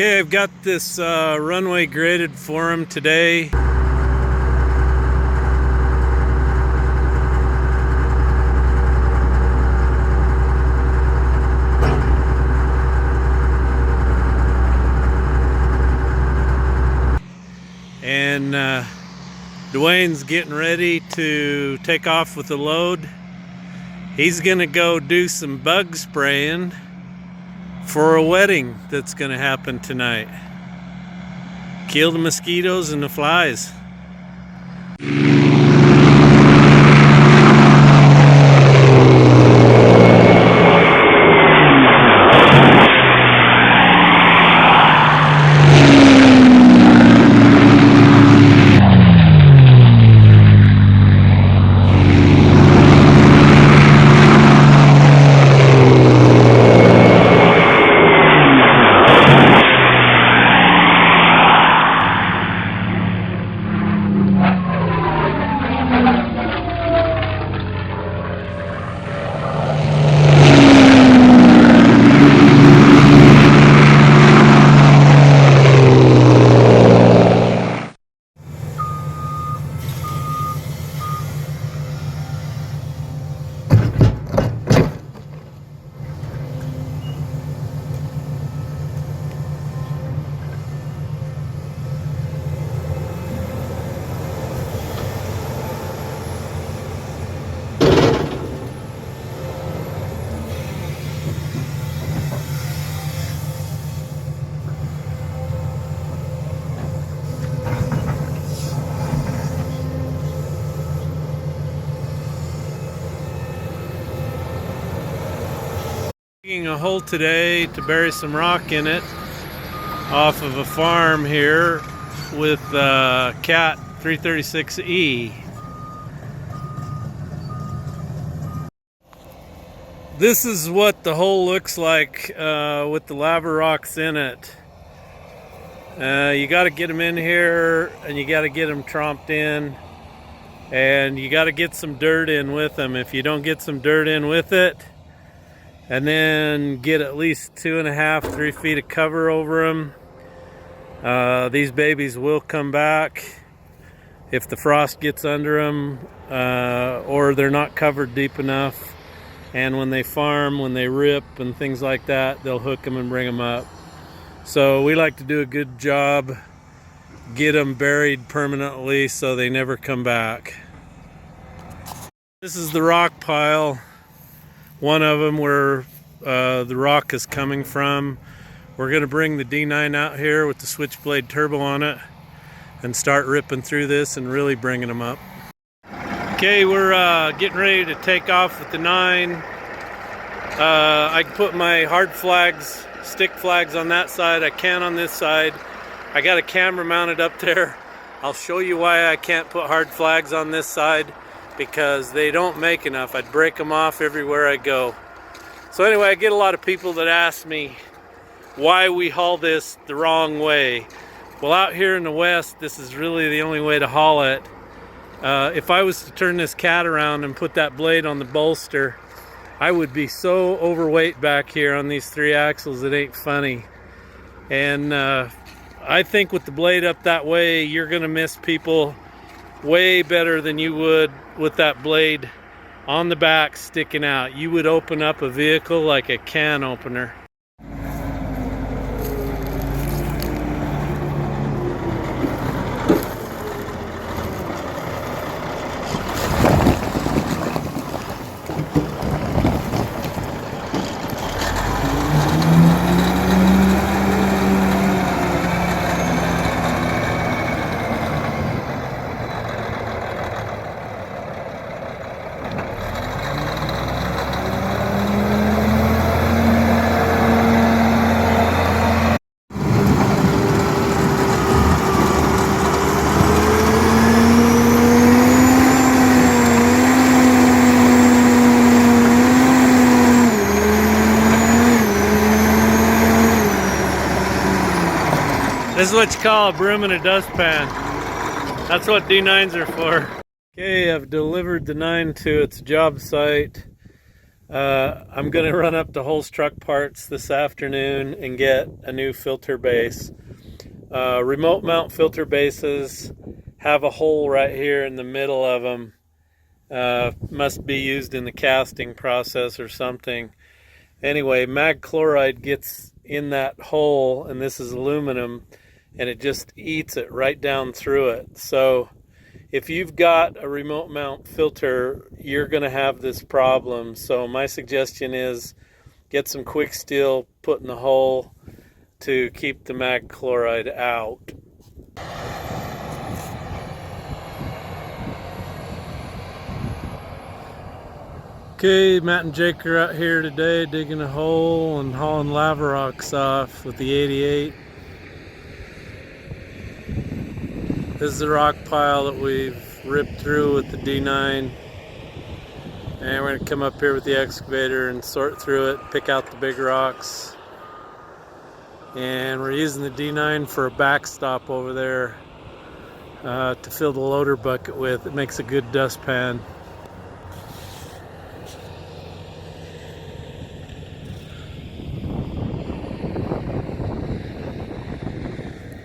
Okay, I've got this runway graded for him today. And Dwayne's getting ready to take off with the load. He's gonna go do some bug spraying for a wedding that's gonna happen tonight. Kill the mosquitoes and the flies. Digging a hole today to bury some rock in it off of a farm here with Cat 336E. This is what the hole looks like with the lava rocks in it. You got to get them in here, and you got to get them tromped in, and you got to get some dirt in with them. If you don't get some dirt in with it, and then get at least 2.5 to 3 feet of cover over them, these babies will come back if the frost gets under them, or they're not covered deep enough. And when they farm, when they rip and things like that, they'll hook them and bring them up. So we like to do a good job, get them buried permanently so they never come back. This is the rock pile, one of them where the rock is coming from. We're going to bring the D9 out here with the switchblade turbo on it and start ripping through this and really bringing them up. Okay, we're getting ready to take off with the 9. I can put my hard flags, stick flags on that side. I can on this side. I got a camera mounted up there. I'll show you why I can't put hard flags on this side, because they don't make enough. I'd break them off everywhere I go. So anyway, I get a lot of people that ask me why we haul this the wrong way. Well, out here in the West, this is really the only way to haul it. If I was to turn this Cat around and put that blade on the bolster, I would be so overweight back here on these 3 axles, it ain't funny. And I think with the blade up that way, you're gonna miss people way better than you would with that blade on the back sticking out. You would open up a vehicle like a can opener. This is what you call a broom in a dustpan. That's what D9s are for. Okay, I've delivered the 9 to its job site. I'm going to run up to Holes Truck Parts this afternoon and get a new filter base. Remote mount filter bases have a hole right here in the middle of them. Must be used in the casting process or something. Anyway, mag chloride gets in that hole, and this is aluminum, and it just eats it right down through it. So if you've got a remote mount filter, you're going to have this problem. So my suggestion is get some quick steel, put in the hole to keep the mag chloride out. Okay, Matt and Jake are out here today digging a hole and hauling lava rocks off with the 88. This is the rock pile that we've ripped through with the D9. And we're going to come up here with the excavator and sort through it, pick out the big rocks. And we're using the D9 for a backstop over there to fill the loader bucket with. It makes a good dustpan.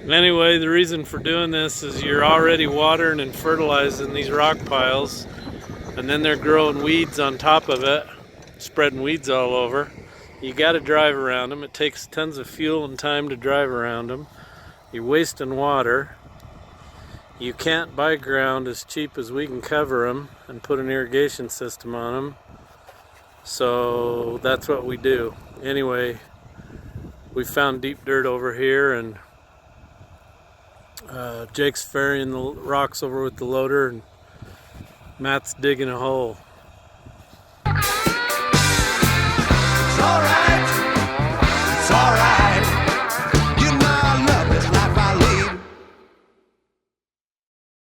Anyway, the reason for doing this is you're already watering and fertilizing these rock piles, and then they're growing weeds on top of it, spreading weeds all over. You got to drive around them. It takes tons of fuel and time to drive around them. You're wasting water. You can't buy ground as cheap as we can cover them and put an irrigation system on them. So that's what we do. Anyway, we found deep dirt over here, and Jake's ferrying the rocks over with the loader, and Matt's digging a hole.